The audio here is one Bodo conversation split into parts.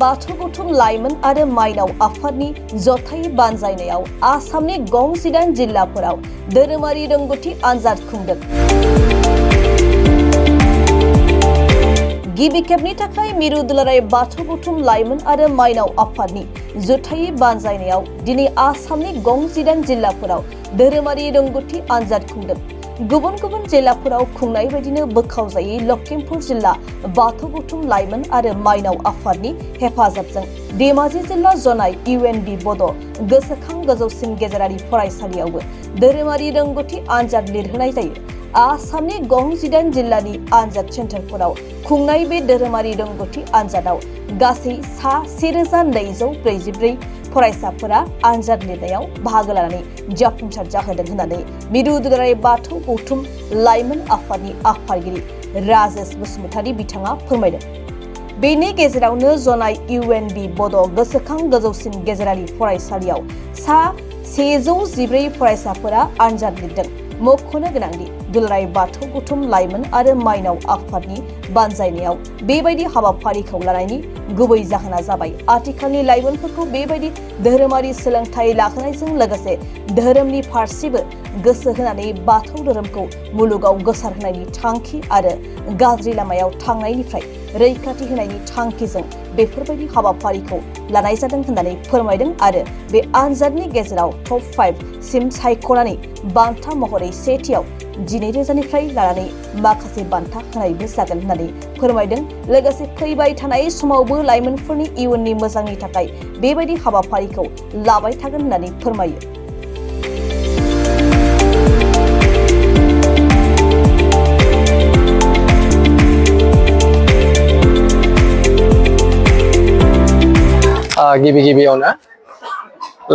बाथौ गौथुम लाइमोन आरो माइनाव आफादनि जथायै बानजायनायाव आसामनि गं 18 जिल्लाफोराव धोरोमारि रोंगौथि आनजाद खुंदों। गिबि खेबनि थाखाय मिरु दुलाराय बाथौ गौथुम लाइमोन आरो माइनाव आफादनि जथायै बानजायनायाव दिनै आसामनि गं 18 जिल्लाफोराव धोरोमारि रोंगौथि आनजाद खुंदों। गुबुन गुबुन जिल्लाफोराव खुंनाय बायदिनो बोखावजायै लखिमपुर जिल्ला बाथौ गौथुम लाइमोन आरो माइनाव आफादनि हेफाजाबजों धेमाजि जिल्ला जनाय UNB बड' गोसोखां गोजौसिन गेजेरारि फरायसालियावबो धोरोमारि रोंगौथि आनजाद लिरहोनाय जायो। आसामनि गं 18 जिल्लानि आनजाद सेन्टारफोराव खुंनाय बे धोरोमारि रोंगौथि आनजादाव गासै सा 1244 फरायसाफोरा आनजाद लिरनायाव बाहागो लानानै जाफुंसार जाहोदों होननानै मिरु दुलाराय बाथौ गौथुम लाइमोन आफादनि आफादगिरि राजेश बसुमतारी बिथाङा फोरमायदों। बेनि गेजेरावनो जनाय UNB बड' गोसोखां गोजौसिन गेजेरारि फरायसालियाव सा 114 फरायसाफोरा आनजाद लिरदों। मख'नो गोनांदि दुलाराय बाथौ गौथुम लाइमोन आरो माइनाव आफादनि बानजायनायाव बेबायदि हाबाफारिखौ लानायनि गुबै जाहोना जाबाय आथिखालनि लाइमोनफोरखौ बेबायदि धोरोमारि सोलोंथाइ लाहोनायजों लोगोसे धोरोमनि फारसेबो गोसो होनानै बाथौ धोरोमखौ मुलुगाव गोसारहोनायनि थांखि आरो गाज्रि लामायाव थांनायनिफ्राय रैखाथि होनायनि थांखिजों बेफोरबायदि हाबाफारिखौ लानाय जादों होननानै फोरमायदों आरो बे आनजादनि गेजेराव टप 5 सिम सायख'नानै बान्था महरै सेथियाव 12,000निफ्राय लानानै माखासे बान्था होनायबो जागोन होननानै फोरमायदों। लोगोसे फैबाय थानाय समावबो लाइमोनफोरनि इयुननि मोजांनि थाखाय बेबायदि हाबाफारिखौ लाबाय थागोन होननानै फोरमायो। गिबि गिबियावनो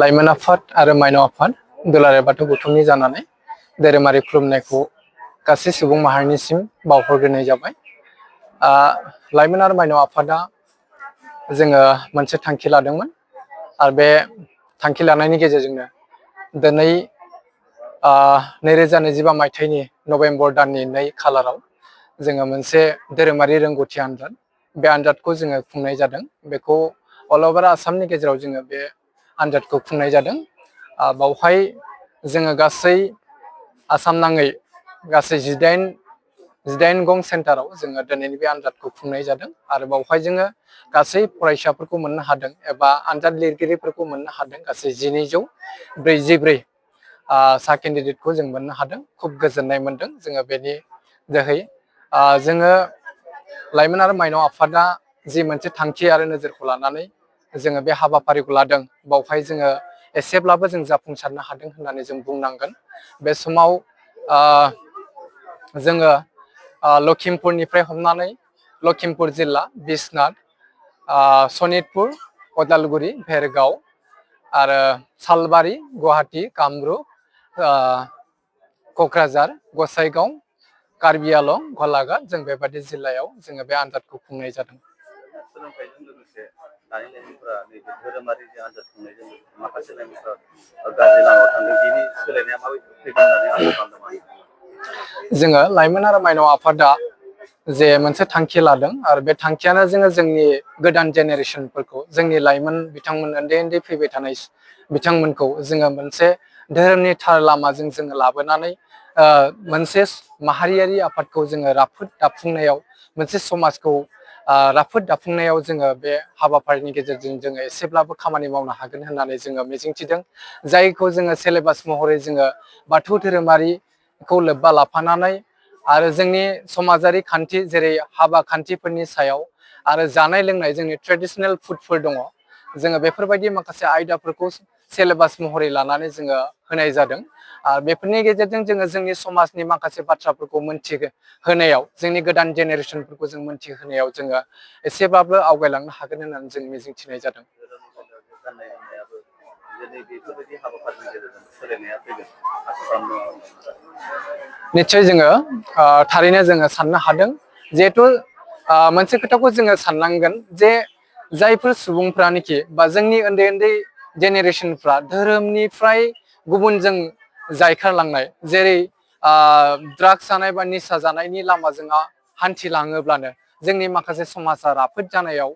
लाइमोन आफाद आरो माइनाव आफाद दुलाराय बाथौ गौथुमनि जानानै धोरोमारि खुलुमनायखौ गासै सुबुं माहारिनिसिम बावहरग्रोनाय जाबाय। लाइमोन आरो माइनाव आफादा जोङो मोनसे थांखि लादोंमोन आरो बे थांखि लानायनि गेजेरजोंनो दिनै 2025 मायथाइनि नभेम्बर दाननि 2 खालाराव जोङो मोनसे धोरोमारि रोंगौथि आनजाद बे आनजादखौ जोङो खुंनाय जादों। बेखौ अल अभार आसामनि गेजेराव जोङो बे आनजादखौ खुंनाय जादों। बावहाय जोङो गासै आसाम नाङै गासै 18 गं सेन्टाराव जोङो दिनैनि बे आनजादखौ खुंनाय जादों आरो बावहाय जोङो गासै फरायसाफोरखौ मोननो हादों एबा आनजाद लिरगिरिफोरखौ मोननो हादों गासै 1244 सा केन्डिडेटखौ जों मोननो हादों। खुब गोजोननाय मोनदों जोङो बेनि जोहै। जोङो लाइमोन आरो माइनाव आफादा जि मोनसे थांखि आरो नोजोरखौ लानानै जोङो बे हाबाफारिखौ लादों बावहाय जोङो एसेब्लाबो जों जाफुंसारनो हादों होननानै जों बुंनांगोन। बे समाव जोङो लखिमपुरनिफ्राय हमनानै लखिमपुर जिल्ला, बिसनाथ, सनितपुर, उदालगुरि, भेरगाव आरो सालबारि, गुवाहाटी, कामरुप, क'क्राझार, गसाइगाव, कार्बि आलं, गलाघाट जों बेबादि जिल्लायाव जोङो बे आनजादखौ खुंनाय जादों। सोलोंथाइजों लोगोसे दानि लाइमोनफोरा नैबे धोरोमारि जे आनजाद खुंनायजों माखासे लाइमोनफोरा गाज्रि लामायाव थांदों। बेनि सोलायनाया माबायदि फैगोन होननानै आसा खालामदों? जोङो लाइमोन आरो माइनाव आफादा जे मोनसे थांखि लादों आरो बे थांखियानो जोंनि गोदान जेनेरेसनफोरखौ जोंनि लाइमोन बिथांमोन उन्दै फैबाय थानाय बिथांमोनखौ जोङो मोनसे धोरोमनि थार लामाजों जोङो लाबोनानै मोनसे माहारियारि आफादखौ जोङो राफोद दाफुंनायाव मोनसे समाजखौ राफोद दाफुंनायाव जोङो बे हाबाफारिनि गेजेरजों जोङो एसेब्लाबो खामानि मावनो हागोन होननानै जोङो मिजिंथिदों। जायखौ जोङो सिलेबास महरै जोङो बाथौ धोरोमारिखौ लोब्बा लाफानानै आरो जोंनि समाजारि खान्थि जेरै हाबा खान्थिफोरनि सायाव आरो जानाय लोंनाय जोंनि ट्रेडिसनेल फुडफोर दङ। जोङो बेफोरबायदि माखासे आयदाफोरखौ सिलेबास महरै लानानै जोङो होनाय जादों। बेफोरनि गेजेरजों जोङो जोंनि समाजनि माखासे बाथ्राफोरखौ मोनथिहोनायाव जोंनि गोदान जेनेरेसनफोरखौ जों मोनथिहोनायाव जोङो एसेब्लाबो आवगायलांनो हागोन होननानै जों मिजिंथिनाय जादों। निश्चय जोङो थारैनो जोङो साननो हादों। जिहेथु मोनसे खोथाखौ जोङो साननांगोन जे जायफोर सुबुंफ्रानोखि बा जोंनि उन्दै जेनेरेसनफ्रा धोरोमनिफ्राय गुबुनजों जायखारलांनाय जेरै ड्राग्स जानाय बा निसा जानायनि लामाजों हान्थिलाङोब्लानो जोंनि माखासे समाजा राफोद जानायाव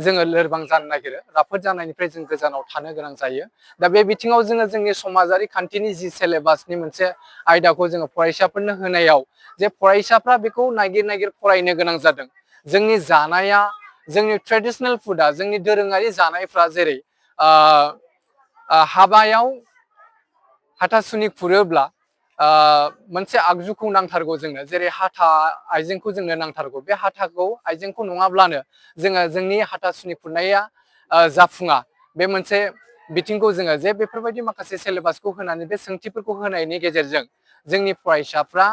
जोङो लोरबां जानो नागिरो राफोद जानायनिफ्राय जों गोजानाव थानो गोनां जायो दा बे बिथिङाव जोङो जोंनि समाजारि खान्थिनि जि सिलेबासनि मोनसे आयदाखौ जोङो फरायसाफोरनो होनायाव जे फरायसाफ्रा बेखौ नागिर फरायनो गोनां जादों जोंनि जानाया जोंनि ट्रेडिशनेल फुडा जोंनि दोरोङारि जानायफ्रा जेरै हाबायाव हाथासुनि खुरोब्ला मोनसे आगजुखौ नांथारगौ जोंनो जेरै हाथा आइजेंखौ जोंनो नांथारगौ बे हाथाखौ आइजेंखौ नङाब्लानो जोङो जोंनि हाथासुनि खुरनाया जाफुङा बे मोनसे बिथिंखौ जोङो जे बेफोरबायदि माखासे सिलेबासखौ होनानै बे सोंथिफोरखौ होनायनि गेजेरजों जोंनि फरायसाफ्रा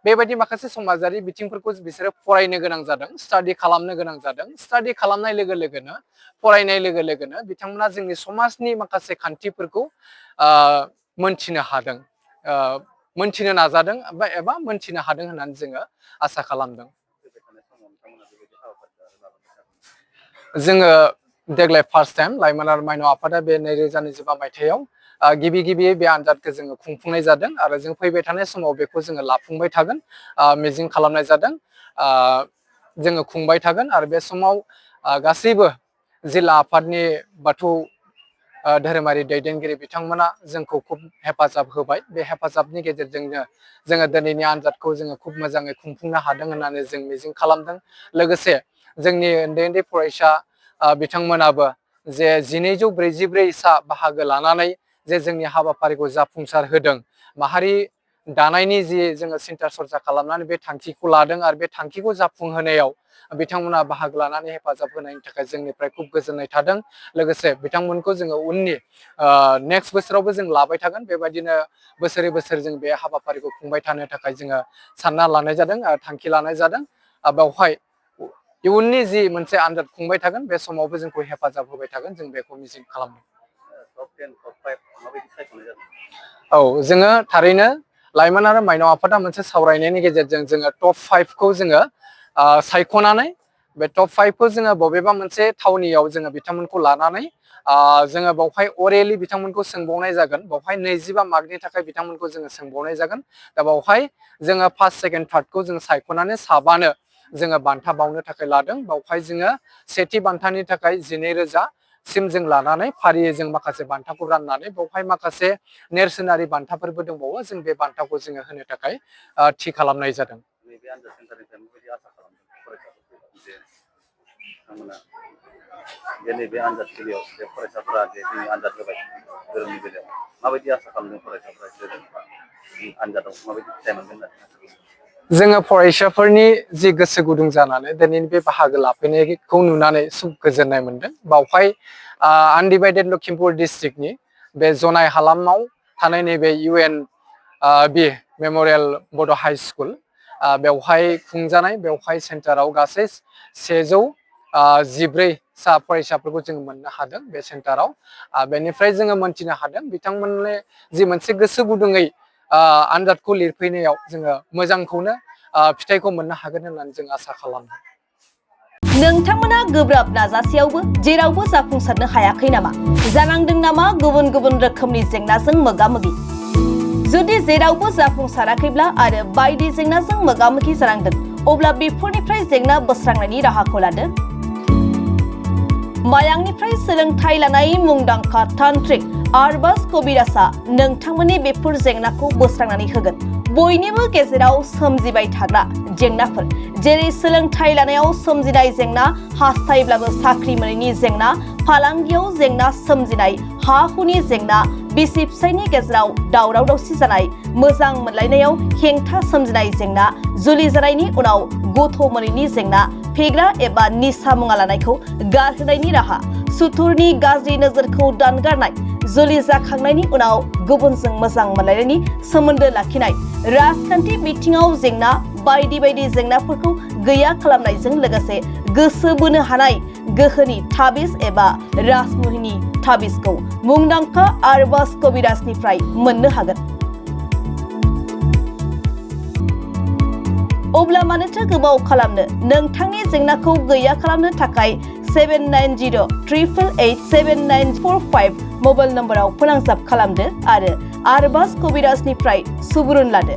बेबायदि माखासे समाजारि बिथिंफोरखौ बिसोरो फरायनो गोनां जादों स्टाडि खालामनो गोनां जादों स्टाडि खालामनाय लोगो लोगोनो फरायनाय लोगो लोगोनो बिथांमोना जोंनि समाजनि माखासे खान्थिफोरखौ मोनथिनो हादों मोनथिनो नाजादों एबा मोनथिनो हादों होननानै जोङो आसा खालामदों जोङो देग्लाय फार्स्ट टाइम लाइमोन आरो माइनाव आफादा बे 2025 मायथाइयाव गिबि बे आनजादखौ जोङो खुंफुंनाय जादों आरो जों फैबाय थानाय समाव बेखौ जोङो लाफुंबाय थागोन मिजिं खालामनाय जादों जोङो खुंबाय थागोन आरो बे समाव गासैबो जिल्ला आफादनि बाथौ धोरोमारि दैदेनगिरि बिथांमोना जोंखौ खूब हेफाजाब होबाय बे हेफाजाबनि गेजेरजोंनो जोङो दिनैनि आनजादखौ जोङो खूब मोजाङै खुंफुंनो हादों होननानै जों मिजिं खालामदों लोगोसे जोंनि उन्दै फरायसा बिथांमोनाबो जे 1244 सा बाहागो लानानै जे जोंनि हाबाफारिखौ जाफुंसार होदों माहारि दानायनि जि जोङो सिन्था सरजा खालामनानै बे थांखिखौ लादों आरो बे थांखिखौ जाफुंहोनायाव बिथांमोना बाहागो लानानै हेफाजाब होनायनि थाखाय जोंनिफ्राय खूब गोजोननाय थादों लोगोसे बिथांमोनखौ जोङो उननि नेक्स्ट बोसोरावबो जों लाबाय थागोन बेबायदिनो बोसोरै बोसोर जों बे हाबाफारिखौ खुंबाय थानो थाखाय जोङो सानना लानाय जादों थांखि लानाय जादों बेवहाय इयुननि जि मोनसे आनजाद खुंबाय थागोन बे समावबो जोंखौ हेफाजाब होबाय थागोन जों बेखौ मिजिं खालामदों औ जोङो थारैनो लाइमोन आरो माइनाव आफादा मोनसे सावरायनायनि गेजेरजों जोङो टप 5 खौ जोङो सायख'नानै बे टप 5 खौ जोङो बबेबा मोनसे थावनियाव जोङो बिथांमोनखौ लानानै जोङो बावहाय अरेलि बिथांमोनखौ सोंबावनाय जागोन बावहाय 25 मार्कनि थाखाय बिथांमोनखौ जोङो सोंबावनाय जागोन दा बावहाय जोङो फार्स्ट सेकेन्ड थार्डखौ जों सायख'नानै साबानो जोङो बान्था बावनो थाखाय लादों बावहाय जोङो सेथि बान्थानि थाखाय 12,000 सिम जों लानानै फारियै जों माखासे बान्थाखौ राननानै बावहाय माखासे नेरसोनारि बान्थाफोरबो दंबावो जों बे बान्थाखौ जोङो होनो थाखाय थि खालामनाय जादों नैबे आनजाद थिलियाव बे फरायसाफोरा जे जोंनि आनजाद होबाय धोरोमनि बेलायाव माबायदि आसा खालामदों फरायसाफोरा आनजादाव माबायदि फिथाइ मोनगोन होननानै जोङो फरायसाफोरनि जि गोसो गुदुं जानानै दिनैनि बे बाहागो लाफैनायखौ नुनानै गोजोननाय मोनदों बावहाय आनडिभाइडेड लखिमपुर डिस्ट्रिक्टनि बे जनाय हालामाव थानाय नैबे UN बि मेम'रियेल बड' हाइ स्कुल बेवहाय खुंजानाय बेवहाय सेन्टाराव गासै 114 सा फरायसाफोरखौ जों मोननो हादों बे सेन्टाराव बेनिफ्राय जोङो मोनथिनो हादों बिथांमोननि जि मोनसे गोसो गुदुङै आनजादखौ लिरफैनायाव जोङो मोजांखौनो फिथाइखौ मोननो हागोन होननानै जों आसा खालामदों नोंथांमोना गोब्राब नाजासेयावबो जेरावबो जाफुंसारनो हायाखै नामा जानांदों नामा गुबुन गुबुन रोखोमनि जेंनाजों मोगा-मोगि जुदि जेरावबो जाफुंसाराखैब्ला आरो बायदि जेंनाजों मोगा-मोगि जानांदों अब्ला बेफोरनिफ्राय जेंना बोस्रांनायनि राहाखौ लादो मायांनिफ्राय सोलोंथाइ लानाय मुंदांखा तान्त्रिक आरबाज कबिराजआ नोंथांमोननि बेफोर जेंनाखौ बोस्रांनानै होगोन बयनिबो गेजेराव सोमजिबाय थाग्रा जेंनाफोर जेरै सोलोंथाइ लानायाव सोमजिनाय जेंना हास्थायब्लाबो साख्रि मोनैनि जेंना फालांगियाव जेंना सोमजिनाय हा हुनि जेंना बिसि फिसायनि गेजेराव दावराव दावसि जानाय मोजां मोनलायनायाव हेंथा सोमजिनाय जेंना जुलि जानायनि उनाव गथ' मोनैनि जेंना फेग्रा एबा निसा मुवा लानायखौ गारहोनायनि राहा सुथुरनि गाज्रि नोजोरखौ दानगारनाय जुलि जाखांनायनि उनाव गुबुनजों मोजां मोनलायनायनि सोमोन्दो लाखिनाय राजखान्थि बिथिङाव जेंना बायदि बायदि जेंनाफोरखौ गैया खालामनायजों लोगोसे गोसो बोनो हानाय गोहोनि ताबिज एबा राजमुहिनि ताबिजखौ मुंदांखा आरबाज कबिराजनिफ्राय मोननो हागोन अब्ला मानोथो गोबाव खालामनो नोंथांनि जेंनाखौ गैया खालामनो थाखाय 7908887945 मबाइल नम्बराव फोनांजाब खालामदो आरो आरबाज कबिराजनिफ्राय सुबुरुन लादो